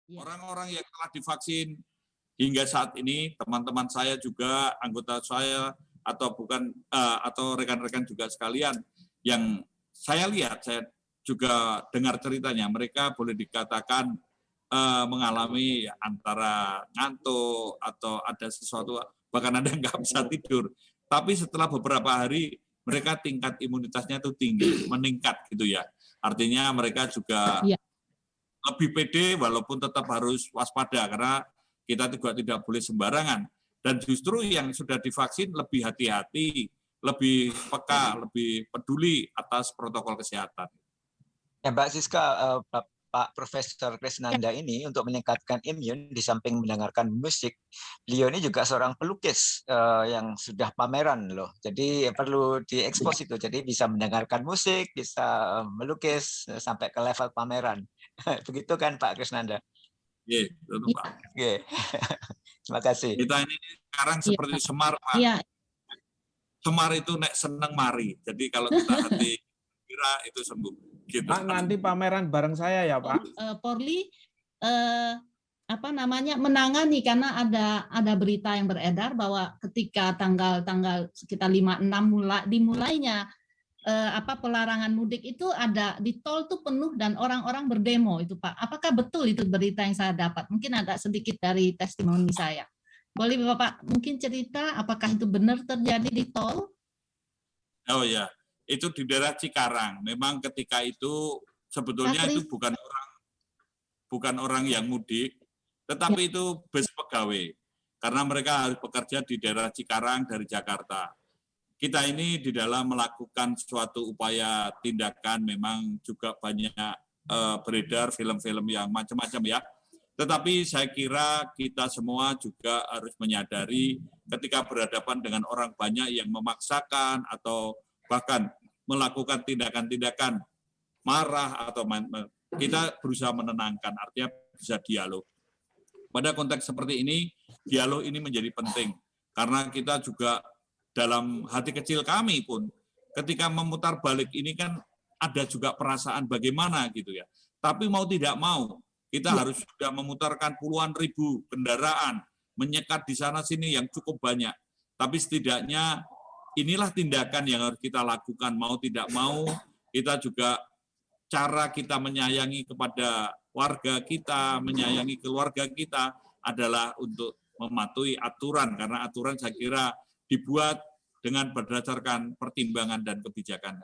Ya. Orang-orang yang telah divaksin hingga saat ini, teman-teman saya juga, anggota saya, atau bukan atau rekan-rekan juga sekalian, yang saya lihat, saya juga dengar ceritanya, mereka boleh dikatakan mengalami antara ngantuk atau ada sesuatu, bahkan ada yang nggak bisa tidur. Tapi setelah beberapa hari, mereka tingkat imunitasnya itu tinggi, meningkat gitu ya. Artinya mereka juga lebih pede walaupun tetap harus waspada karena kita juga tidak boleh sembarangan. Dan justru yang sudah divaksin lebih hati-hati, lebih peka, lebih peduli atas protokol kesehatan. Ya, Mbak Siska, Pak Profesor Krisnanda ini untuk meningkatkan imun di samping mendengarkan musik, beliau ini juga seorang pelukis yang sudah pameran loh. Jadi perlu diekspos itu. Jadi bisa mendengarkan musik, bisa melukis sampai ke level pameran. Begitu kan Pak Krisnanda? Iya, betul Pak. Oke. Terima kasih. Kita ini sekarang seperti Semar, Pak. Iya. Semar itu nek seneng mari. Jadi kalau kita hati kira itu sembuh. Gitu. Pak, nanti pameran bareng saya ya, Pak. Porli menangani karena ada berita yang beredar bahwa ketika tanggal sekitar 5-6 dimulainya pelarangan mudik itu ada di tol tuh penuh dan orang-orang berdemo itu Pak. Apakah betul itu berita yang saya dapat? Mungkin agak sedikit dari testimoni saya. Boleh Bapak mungkin cerita apakah itu benar terjadi di tol? Oh ya, itu di daerah Cikarang. Memang ketika itu sebetulnya itu bukan orang yang mudik, tetapi itu bus pegawai. Karena mereka harus bekerja di daerah Cikarang dari Jakarta. Kita ini di dalam melakukan suatu upaya tindakan memang juga banyak beredar film-film yang macam-macam ya. Tetapi saya kira kita semua juga harus menyadari ketika berhadapan dengan orang banyak yang memaksakan atau bahkan melakukan tindakan-tindakan marah atau kita berusaha menenangkan, artinya bisa dialog. Pada konteks seperti ini, dialog ini menjadi penting karena kita juga dalam hati kecil kami pun ketika memutar balik ini kan ada juga perasaan bagaimana gitu ya. Tapi mau tidak mau kita harus sudah memutarkan puluhan ribu kendaraan menyekat di sana sini yang cukup banyak. Tapi setidaknya inilah tindakan yang harus kita lakukan, mau tidak mau kita juga cara kita menyayangi kepada warga kita, menyayangi keluarga kita adalah untuk mematuhi aturan karena aturan saya kira dibuat dengan berdasarkan pertimbangan dan kebijakan.